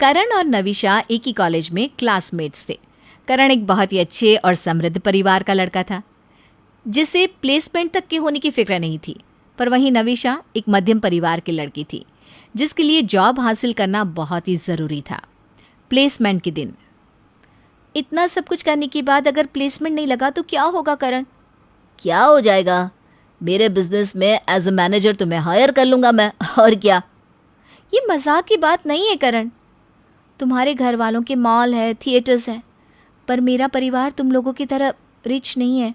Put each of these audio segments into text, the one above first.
करण और नविशा एक ही कॉलेज में क्लासमेट्स थे। करण एक बहुत ही अच्छे और समृद्ध परिवार का लड़का था, जिसे प्लेसमेंट तक के होने की फिक्र नहीं थी। पर वहीं नविशा एक मध्यम परिवार की लड़की थी, जिसके लिए जॉब हासिल करना बहुत ही ज़रूरी था। प्लेसमेंट के दिन, इतना सब कुछ करने के बाद अगर प्लेसमेंट नहीं लगा तो क्या होगा करण? क्या हो जाएगा, मेरे बिजनेस में एज अ मैनेजर तुम्हें हायर कर लूँगा मैं, और क्या। ये मजाक की बात नहीं है करण। तुम्हारे घर वालों के मॉल है, थिएटर्स हैं, पर मेरा परिवार तुम लोगों की तरह रिच नहीं है।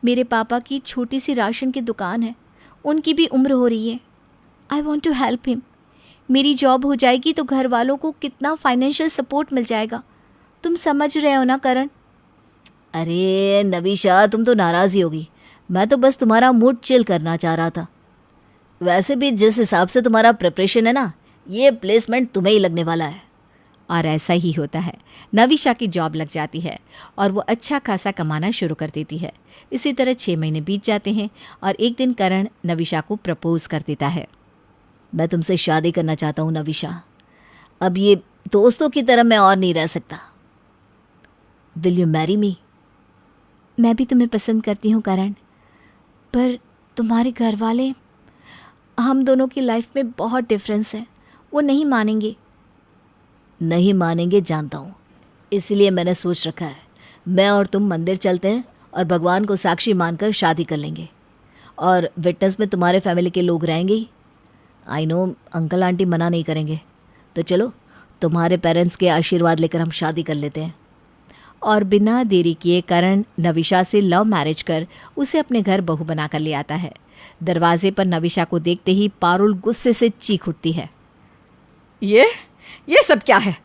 मेरे पापा की छोटी सी राशन की दुकान है, उनकी भी उम्र हो रही है। I want to help him. मेरी जॉब हो जाएगी तो घर वालों को कितना फाइनेंशियल सपोर्ट मिल जाएगा। तुम समझ रहे हो ना करण? अरे नविशा, तुम तो नाराज़ ही होगी। मैं तो बस तुम्हारा मूड चिल करना चाह रहा था। वैसे भी जिस हिसाब से तुम्हारा प्रिपरेशन है ना, ये प्लेसमेंट तुम्हें ही लगने वाला है। और ऐसा ही होता है। नविशा की जॉब लग जाती है और वो अच्छा खासा कमाना शुरू कर देती है। इसी तरह 6 महीने बीत जाते हैं और एक दिन करण नविशा को प्रपोज कर देता है। मैं तुमसे शादी करना चाहता हूँ नविशा। अब ये दोस्तों की तरह मैं और नहीं रह सकता। Will you marry me? मैं भी तुम्हें पसंद करती हूँ करण, पर तुम्हारे घर वाले, हम दोनों की लाइफ में बहुत डिफरेंस है। वो नहीं मानेंगे। नहीं मानेंगे जानता हूँ, इसलिए मैंने सोच रखा है, मैं और तुम मंदिर चलते हैं और भगवान को साक्षी मानकर शादी कर लेंगे। और विटनेस में तुम्हारे फैमिली के लोग रहेंगे ही। आई नो अंकल आंटी मना नहीं करेंगे, तो चलो तुम्हारे पेरेंट्स के आशीर्वाद लेकर हम शादी कर लेते हैं। और बिना देरी किए करण नविशा से लव मैरिज कर उसे अपने घर बहू बनाकर ले आता है। दरवाजे पर नविशा को देखते ही पारुल गुस्से से चीख उठती है। ये सब क्या है?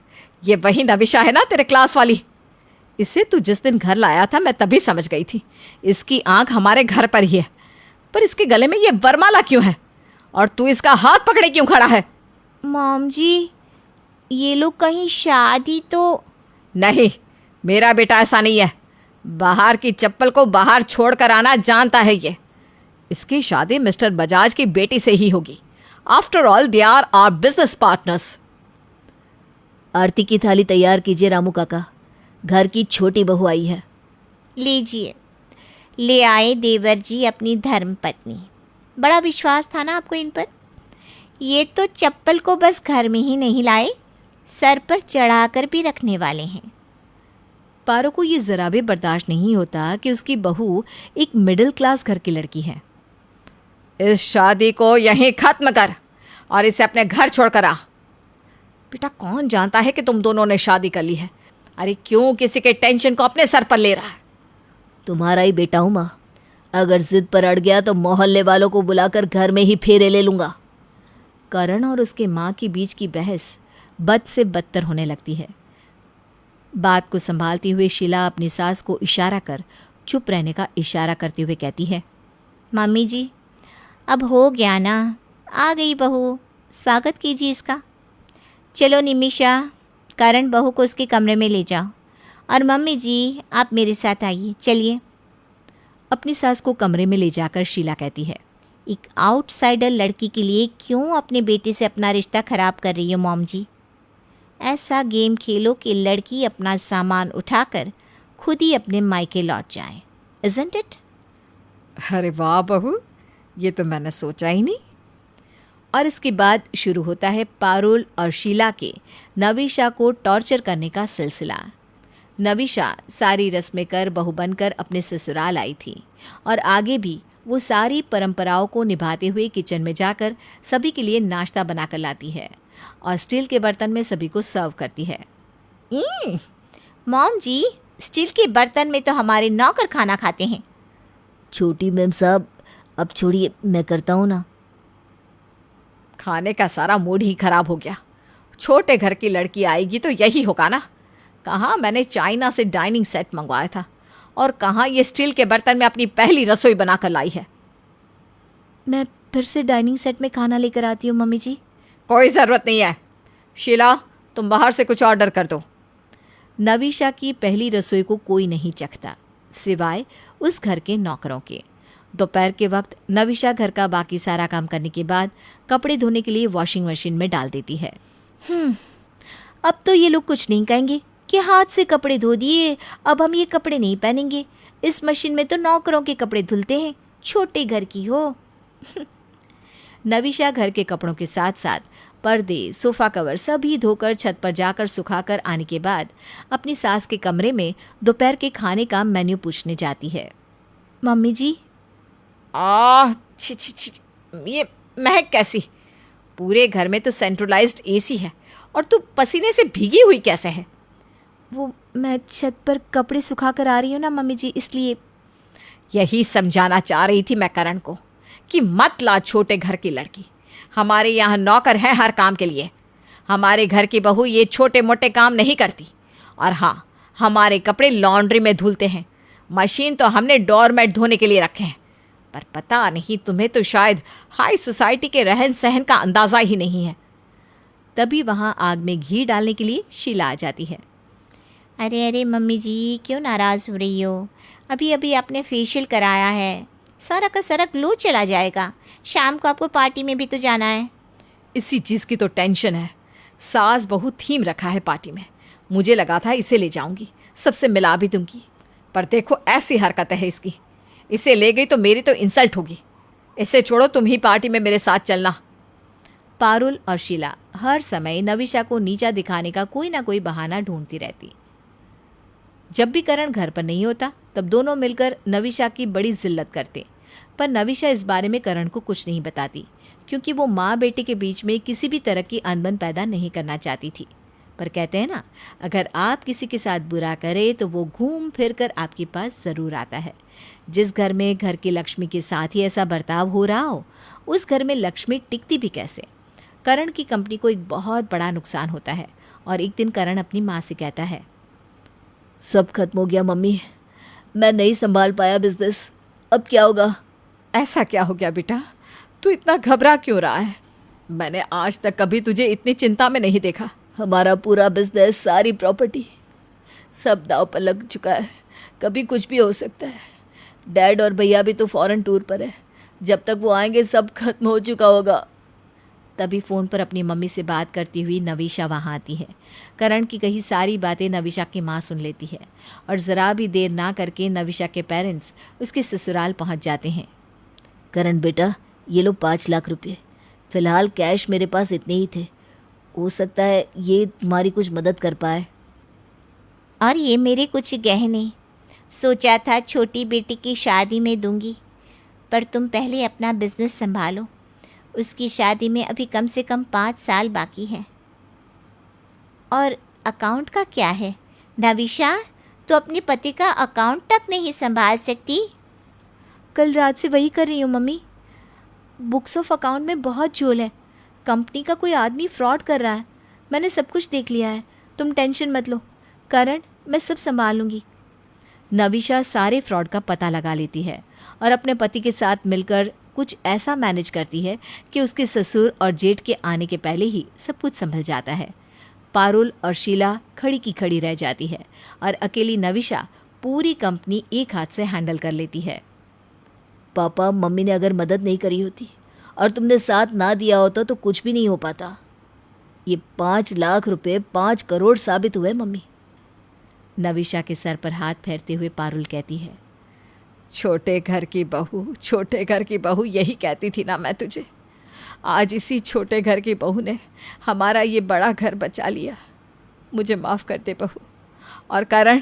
ये वही नविशा है ना, तेरे क्लास वाली? इसे तू जिस दिन घर लाया था मैं तभी समझ गई थी, इसकी आंख हमारे घर पर ही है। पर इसके गले में ये वरमाला क्यों है, और तू इसका हाथ पकड़े क्यों खड़ा है? मॉम जी, ये लोग कहीं शादी तो नहीं, मेरा बेटा ऐसा नहीं है। बाहर की चप्पल को बाहर छोड़कर आना जानता है ये। इसकी शादी मिस्टर बजाज की बेटी से ही होगी। After all they are our business partners. आरती की थाली तैयार कीजिए रामू काका, घर की छोटी बहू आई है। लीजिए, ले आए देवर जी अपनी धर्म पत्नी। बड़ा विश्वास था ना आपको इन पर। ये तो चप्पल को बस घर में ही नहीं लाए, सर पर चढ़ाकर भी रखने वाले हैं। पारो को ये ज़रा भी बर्दाश्त नहीं होता कि उसकी बहू एक मिडिल क्लास घर की लड़की है। इस शादी को यहीं खत्म कर और इसे अपने घर छोड़कर आ। बेटा, कौन जानता है कि तुम दोनों ने शादी कर ली है? अरे क्यों किसी के टेंशन को अपने सर पर ले रहा है? तुम्हारा ही बेटा हूँ माँ, अगर जिद पर अड़ गया तो मोहल्ले वालों को बुलाकर घर में ही फेरे ले लूँगा। करण और उसके माँ के बीच की बहस बद से बदतर होने लगती है। बात को संभालती हुए शीला अपनी सास को इशारा कर चुप रहने का इशारा करते हुए कहती है, मम्मी जी, अब हो गया ना, आ गई बहू, स्वागत कीजिए इसका। चलो निमिषा, करण बहू को उसके कमरे में ले जाओ, और मम्मी जी आप मेरे साथ आइए, चलिए। अपनी सास को कमरे में ले जाकर शीला कहती है, एक आउटसाइडर लड़की के लिए क्यों अपने बेटे से अपना रिश्ता खराब कर रही हो मॉम जी? ऐसा गेम खेलो कि लड़की अपना सामान उठाकर खुद ही अपने मायके लौट जाए। Isn't it? अरे वाह बहू, ये तो मैंने सोचा ही नहीं। और इसके बाद शुरू होता है पारुल और शीला के नविशा को टॉर्चर करने का सिलसिला। नविशा सारी रस्में कर बहू बनकर अपने ससुराल आई थी और आगे भी वो सारी परंपराओं को निभाते हुए किचन में जाकर सभी के लिए नाश्ता बनाकर लाती है और स्टील के बर्तन में सभी को सर्व करती है। मॉम जी, स्टील के बर्तन में तो हमारे नौकर खाना खाते हैं। छोटी मैम साहब, अब छोड़िए, मैं करता हूँ ना। खाने का सारा मूड ही खराब हो गया। छोटे घर की लड़की आएगी तो यही होगा ना। कहाँ मैंने चाइना से डाइनिंग सेट मंगवाया था और कहाँ ये स्टील के बर्तन में अपनी पहली रसोई बनाकर लाई है। मैं फिर से डाइनिंग सेट में खाना लेकर आती हूँ मम्मी जी। कोई ज़रूरत नहीं है। शीला, तुम बाहर से कुछ ऑर्डर कर दो। नविशा की पहली रसोई को कोई नहीं चखता सिवाय उस घर के नौकरों के। दोपहर के वक्त नविशा घर का बाकी सारा काम करने के बाद कपड़े धोने के लिए वॉशिंग मशीन में डाल देती है। अब तो ये लोग कुछ नहीं कहेंगे कि हाथ से कपड़े धो दिए, अब हम ये कपड़े नहीं पहनेंगे। इस मशीन में तो नौकरों के कपड़े धुलते हैं, छोटे घर की हो। नविशा घर के कपड़ों के साथ साथ पर्दे, सोफ़ा कवर सभी धोकर छत पर जाकर सुखाकर आने के बाद अपनी सास के कमरे में दोपहर के खाने का मेन्यू पूछने जाती है। मम्मी जी, छी छी छी, ये महक कैसी? पूरे घर में तो सेंट्रलाइज्ड एसी है और तू पसीने से भीगी हुई कैसे है? वो मैं छत पर कपड़े सुखा कर आ रही हूँ ना मम्मी जी, इसलिए। यही समझाना चाह रही थी मैं करण को कि मत ला छोटे घर की लड़की। हमारे यहाँ नौकर है हर काम के लिए। हमारे घर की बहू ये छोटे मोटे काम नहीं करती। और हाँ, हमारे कपड़े लॉन्ड्री में धुलते हैं। मशीन तो हमने डोरमेट धोने के लिए रखे हैं। पर पता नहीं, तुम्हें तो शायद हाई सोसाइटी के रहन सहन का अंदाज़ा ही नहीं है। तभी वहाँ आग में घी डालने के लिए शीला आ जाती है। अरे अरे मम्मी जी, क्यों नाराज़ हो रही हो? अभी अभी आपने फेशियल कराया है, सारा का सारा ग्लो चला जाएगा। शाम को आपको पार्टी में भी तो जाना है। इसी चीज़ की तो टेंशन है। सास बहू थीम रखा है पार्टी में। मुझे लगा था इसे ले जाऊंगी, सबसे मिला भी दूंगी, पर देखो ऐसी हरकत है इसकी। इसे ले गई तो मेरी तो इंसल्ट होगी। इसे छोड़ो, तुम ही पार्टी में मेरे साथ चलना। पारुल और शीला हर समय नविशा को नीचा दिखाने का कोई ना कोई बहाना ढूंढती रहती। जब भी करण घर पर नहीं होता तब दोनों मिलकर नविशा की बड़ी जिल्लत करते, पर नविशा इस बारे में करण को कुछ नहीं बताती, क्योंकि वो माँ बेटे के बीच में किसी भी तरह की अनबन पैदा नहीं करना चाहती थी। पर कहते हैं ना, अगर आप किसी के साथ बुरा करें तो वो घूम फिर कर आपके पास ज़रूर आता है। जिस घर में घर की लक्ष्मी के साथ ही ऐसा बर्ताव हो रहा हो, उस घर में लक्ष्मी टिकती भी कैसे। करण की कंपनी को एक बहुत बड़ा नुकसान होता है और एक दिन करण अपनी माँ से कहता है, सब खत्म हो गया मम्मी, मैं नहीं संभाल पाया बिजनेस, अब क्या होगा? ऐसा क्या हो गया बेटा? तू इतना घबरा क्यों रहा है? मैंने आज तक कभी तुझे इतनी चिंता में नहीं देखा। हमारा पूरा बिजनेस, सारी प्रॉपर्टी, सब दांव पर लग चुका है। कभी कुछ भी हो सकता है। डैड और भैया भी तो फॉरेन टूर पर है, जब तक वो आएंगे सब खत्म हो चुका होगा। तभी फ़ोन पर अपनी मम्मी से बात करती हुई नविशा वहाँ आती है। करण की कही सारी बातें नविशा की माँ सुन लेती है और ज़रा भी देर ना करके नविशा के पेरेंट्स उसके ससुराल पहुँच जाते हैं। करण बेटा, ये लो 5 लाख रुपए। फ़िलहाल कैश मेरे पास इतने ही थे, हो सकता है ये तुम्हारी कुछ मदद कर पाए। और ये मेरे कुछ गहने, सोचा था छोटी बेटी की शादी में दूंगी, पर तुम पहले अपना बिजनेस संभालो। उसकी शादी में अभी कम से कम 5 साल बाकी है। और अकाउंट का क्या है नविशा? तो अपने पति का अकाउंट तक नहीं संभाल सकती? कल रात से वही कर रही हूँ मम्मी। बुक्स ऑफ अकाउंट में बहुत झोल है। कंपनी का कोई आदमी फ्रॉड कर रहा है। मैंने सब कुछ देख लिया है, तुम टेंशन मत लो। करण, मैं सब संभाल लूँगी। नविशा सारे फ्रॉड का पता लगा लेती है और अपने पति के साथ मिलकर कुछ ऐसा मैनेज करती है कि उसके ससुर और जेठ के आने के पहले ही सब कुछ संभल जाता है। पारुल और शीला खड़ी की खड़ी रह जाती है और अकेली नविशा पूरी कंपनी एक हाथ से हैंडल कर लेती है। पापा, मम्मी ने अगर मदद नहीं करी होती और तुमने साथ ना दिया होता तो कुछ भी नहीं हो पाता। ये 5 लाख रुपए 5 करोड़ साबित हुए मम्मी। नविशा के सर पर हाथ फेरते हुए पारुल कहती है, छोटे घर की बहू, छोटे घर की बहू, यही कहती थी ना मैं तुझे। आज इसी छोटे घर की बहू ने हमारा ये बड़ा घर बचा लिया। मुझे माफ़ कर दे बहू। और करण,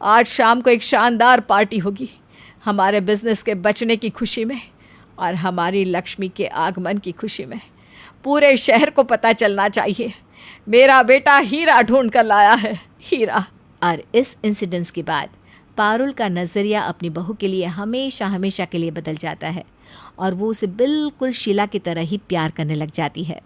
आज शाम को एक शानदार पार्टी होगी हमारे बिजनेस के बचने की खुशी में और हमारी लक्ष्मी के आगमन की खुशी में। पूरे शहर को पता चलना चाहिए, मेरा बेटा हीरा ढूंढ कर लाया है, हीरा। और इस इंसिडेंस के बाद पारुल का नज़रिया अपनी बहू के लिए हमेशा हमेशा के लिए बदल जाता है और वो उसे बिल्कुल शीला की तरह ही प्यार करने लग जाती है।